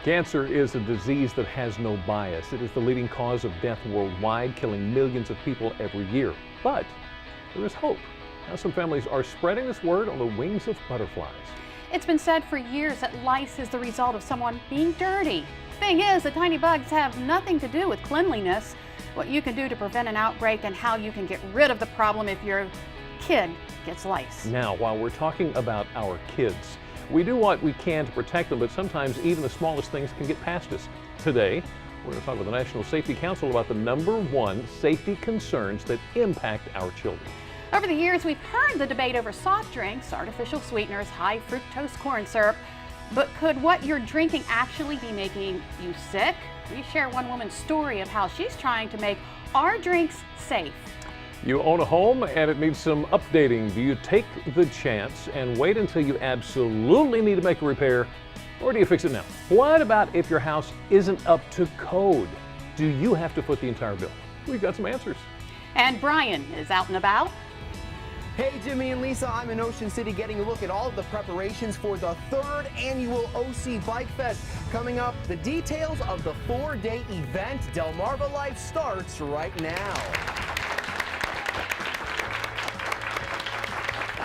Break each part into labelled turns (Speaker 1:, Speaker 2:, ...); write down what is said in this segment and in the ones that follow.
Speaker 1: Cancer is a disease that has no bias. It is the leading cause of death worldwide, killing millions of people every year. But there is hope. Now some families are spreading this word on the wings of butterflies.
Speaker 2: It's been said for years that lice is the result of someone being dirty. Thing is, the tiny bugs have nothing to do with cleanliness, what you can do to prevent an outbreak, and how you can get rid of the problem if your kid gets lice.
Speaker 1: Now, while we're talking about our kids, we do what we can to protect them, but sometimes even the smallest things can get past us. Today, we're going to talk with the National Safety Council about the #1 safety concerns that impact our children.
Speaker 2: Over the years, we've heard the debate over soft drinks, artificial sweeteners, high fructose corn syrup. But could what you're drinking actually be making you sick? We share one woman's story of how she's trying to make our drinks safe.
Speaker 1: You own a home and it needs some updating. Do you take the chance and wait until you absolutely need to make a repair, or do you fix it now? What about if your house isn't up to code? Do you have to foot the entire bill? We've got some answers.
Speaker 2: And Brian is out and about.
Speaker 3: Hey, Jimmy and Lisa, I'm in Ocean City getting a look at all of the preparations for the 3rd annual OC Bikefest. Coming up, the details of the 4-day event. Delmarva Life starts right now.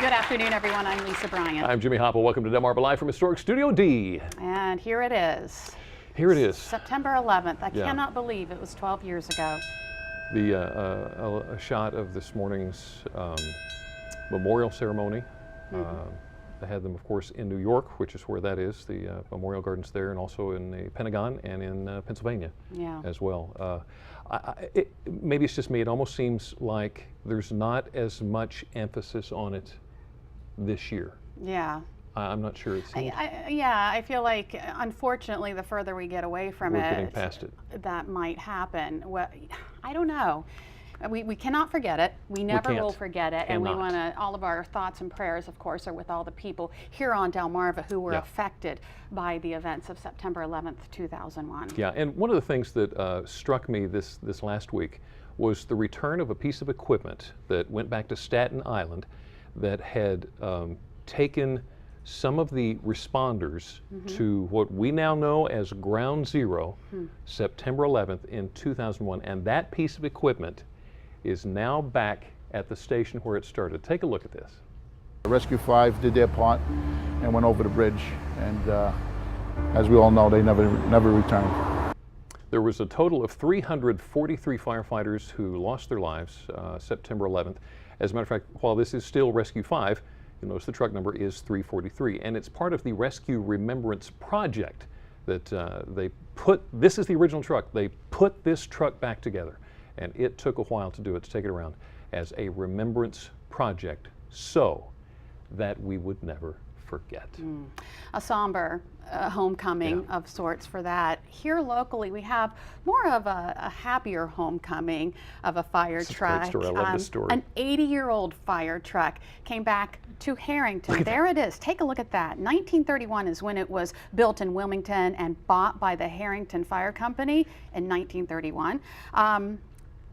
Speaker 2: Good afternoon, everyone. I'm Lisa Bryant.
Speaker 1: I'm Jimmy Hoppa. Welcome to Delmarva Live from Historic Studio D.
Speaker 2: And here it is.
Speaker 1: Here it is.
Speaker 2: September 11th. I cannot believe it was 12 years ago.
Speaker 1: A shot of this morning's memorial ceremony. They had them, of course, in New York, which is where that is, the Memorial Gardens there, and also in the Pentagon and in Pennsylvania as well. Maybe it's just me. It almost seems like there's not as much emphasis on it this year.
Speaker 2: Yeah.
Speaker 1: I'm not sure.
Speaker 2: I feel like, unfortunately, the further we get away from
Speaker 1: we're getting past it.
Speaker 2: That might happen. Well, I don't know. We cannot forget it. We never will forget it. And we want to, all of our thoughts and prayers, of course, are with all the people here on Delmarva who were affected by the events of September 11th, 2001.
Speaker 1: Yeah, and one of the things that struck me this last week was the return of a piece of equipment that went back to Staten Island that had taken some of the responders to what we now know as Ground Zero, September 11th in 2001, and that piece of equipment is now back at the station where it started. Take a look at this.
Speaker 4: Rescue 5 did their part and went over the bridge, and as we all know, they never returned.
Speaker 1: There was a total of 343 firefighters who lost their lives September 11th. As a matter of fact, while this is still Rescue 5, you'll notice the truck number is 343, and it's part of the Rescue Remembrance project that they put. This is the original truck. They put this truck back together, and it took a while to do it, to take it around as a remembrance project so that we would never forget.
Speaker 2: A somber homecoming of sorts for that. Here locally, we have more of a happier homecoming of a fire truck.
Speaker 1: Great story. I love this story.
Speaker 2: An 80-year-old fire truck came back to Harrington. There it is. Take a look at that. 1931 is when it was built in Wilmington and bought by the Harrington Fire Company in 1931.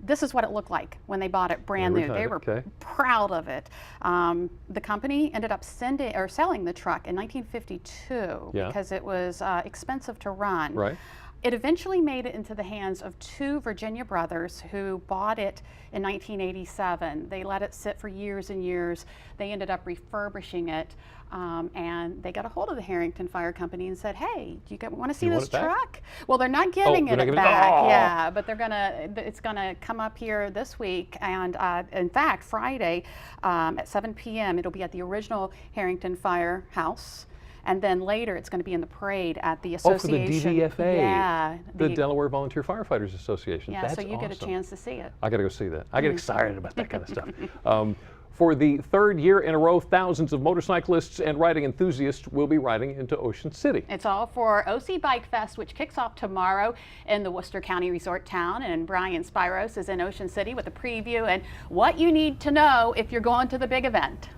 Speaker 2: This is what it looked like when they bought it brand new. They were proud of it. The company ended up selling the truck in 1952 because it was expensive to run.
Speaker 1: Right.
Speaker 2: It eventually made it into the hands of 2 Virginia brothers who bought it in 1987. They let it sit for years and years. They ended up refurbishing it, and they got a hold of the Harrington Fire Company and said, "Hey, do you want to see this truck?" Well, they're not getting it back. Yeah, but it's gonna come up here this week, and in fact, Friday at 7 p.m. it'll be at the original Harrington Firehouse. And then later, it's going to be in the parade at the association.
Speaker 1: Oh, for the DVFA.
Speaker 2: Yeah.
Speaker 1: The Delaware Volunteer Firefighters Association.
Speaker 2: Yeah,
Speaker 1: That's
Speaker 2: so you
Speaker 1: awesome.
Speaker 2: get a chance to see it.
Speaker 1: I got to go see that. I get excited about that kind of stuff. For the 3rd year in a row, thousands of motorcyclists and riding enthusiasts will be riding into Ocean City.
Speaker 2: It's all for OC Bikefest, which kicks off tomorrow in the Worcester County Resort Town. And Brian Spiros is in Ocean City with a preview and what you need to know if you're going to the big event.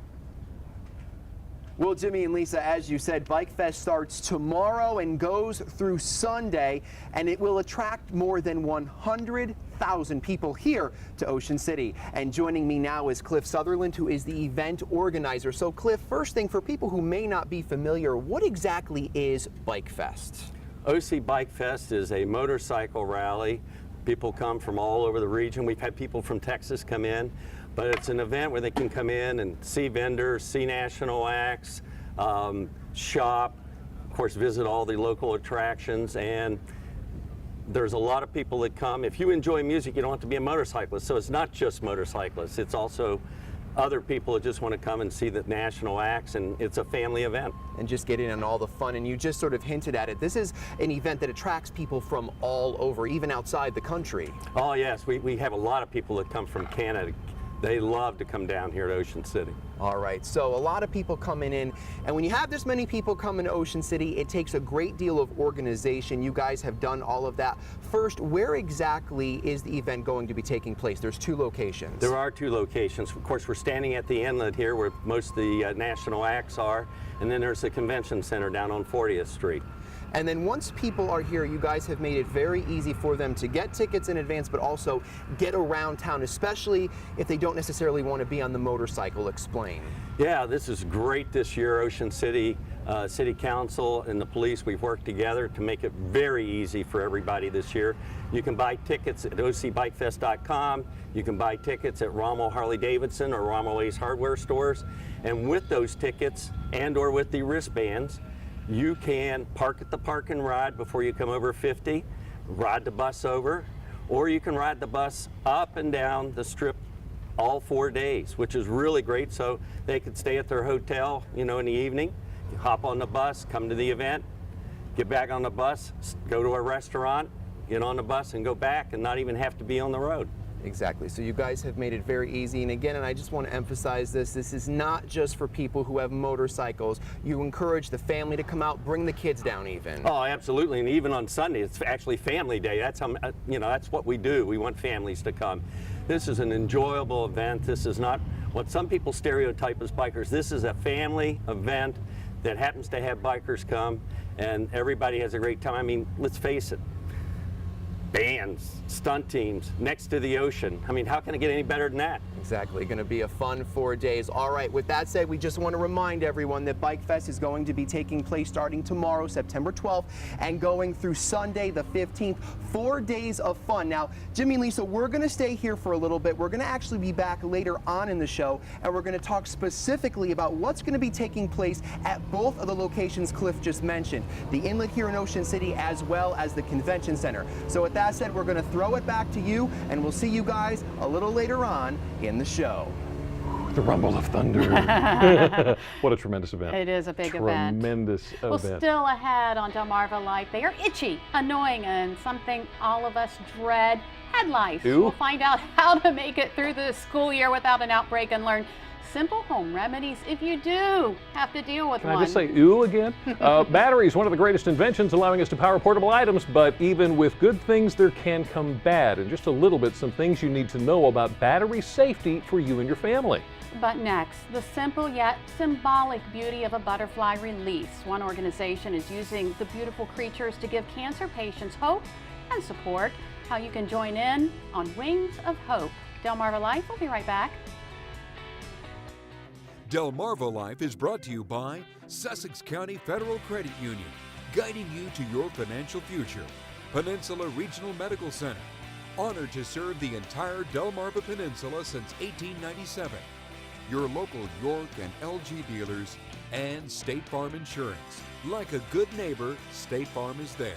Speaker 3: Well, Jimmy and Lisa, as you said, Bikefest starts tomorrow and goes through Sunday, and it will attract more than 100,000 people here to Ocean City. And joining me now is Cliff Sutherland, who is the event organizer. So, Cliff, first thing, for people who may not be familiar, what exactly is Bikefest?
Speaker 5: OC Bikefest is a motorcycle rally. People come from all over the region. We've had people from Texas come in, but it's an event where they can come in and see vendors, see national acts, shop, of course visit all the local attractions, and there's a lot of people that come. If you enjoy music, you don't have to be a motorcyclist, so it's not just motorcyclists, it's also other people that just want to come and see the national acts, and it's a family event.
Speaker 3: And just get in on all the fun, and you just sort of hinted at it. This is an event that attracts people from all over, even outside the country.
Speaker 5: Oh yes, we have a lot of people that come from Canada. They love to come down here to Ocean City.
Speaker 3: All right, so a lot of people coming in, and when you have this many people coming to Ocean City, it takes a great deal of organization. You guys have done all of that. First, where exactly is the event going to be taking place? There's 2 locations.
Speaker 5: There are 2 locations. Of course, we're standing at the inlet here where most of the national acts are, and then there's the convention center down on 40th Street.
Speaker 3: And then once people are here, you guys have made it very easy for them to get tickets in advance, but also get around town, especially if they don't necessarily want to be on the motorcycle. Explain.
Speaker 5: Yeah, this is great this year. Ocean City City Council and the police, we've worked together to make it very easy for everybody this year. You can buy tickets at ocbikefest.com. You can buy tickets at Rommel Harley Davidson or Rommel Ace hardware stores. And with those tickets and or with the wristbands, you can park at the park and ride before you come over 50, ride the bus over, or you can ride the bus up and down the strip all 4 days, which is really great. So they could stay at their hotel, you know, in the evening, hop on the bus, come to the event, get back on the bus, go to a restaurant, get on the bus and go back and not even have to be on the road.
Speaker 3: Exactly. So you guys have made it very easy. And again, and I just want to emphasize this, this is not just for people who have motorcycles. You encourage the family to come out, bring the kids down even.
Speaker 5: Oh, absolutely. And even on Sunday, it's actually family day. That's how, you know, that's what we do. We want families to come. This is an enjoyable event. This is not what some people stereotype as bikers. This is a family event that happens to have bikers come, and everybody has a great time. I mean, let's face it. Bands, stunt teams, next to the ocean. I mean, how can it get any better than that?
Speaker 3: Exactly. Going to be a fun 4 days. All right. With that said, we just want to remind everyone that Bikefest is going to be taking place starting tomorrow, September 12th, and going through Sunday, the 15th. 4 days of fun. Now, Jimmy and Lisa, we're going to stay here for a little bit. We're going to actually be back later on in the show, and we're going to talk specifically about what's going to be taking place at both of the locations Cliff just mentioned, the inlet here in Ocean City as well as the convention center. So with that said, we're going to throw it back to you, and we'll see you guys a little later on in the show.
Speaker 1: The rumble of thunder. What a tremendous event.
Speaker 2: It is a big event.
Speaker 1: Tremendous event.
Speaker 2: Well, still ahead on Delmarva Life, they are itchy, annoying, and something all of us dread, head lice.
Speaker 1: Ew.
Speaker 2: We'll find out how to make it through the school year without an outbreak and learn simple home remedies if you do have to deal with
Speaker 1: Can
Speaker 2: one.
Speaker 1: I just say ew again? Battery is one of the greatest inventions, allowing us to power portable items, but even with good things, there can come bad. And just a little bit, some things you need to know about battery safety for you and your family.
Speaker 2: But next, the simple yet symbolic beauty of a butterfly release. One organization is using the beautiful creatures to give cancer patients hope and support. How you can join in on Wings of Hope. Delmarva Life, we'll be right back.
Speaker 6: Delmarva Life is brought to you by Sussex County Federal Credit Union, guiding you to your financial future. Peninsula Regional Medical Center, honored to serve the entire Delmarva Peninsula since 1897. Your local York and LG dealers, and State Farm Insurance. Like a good neighbor, State Farm is there.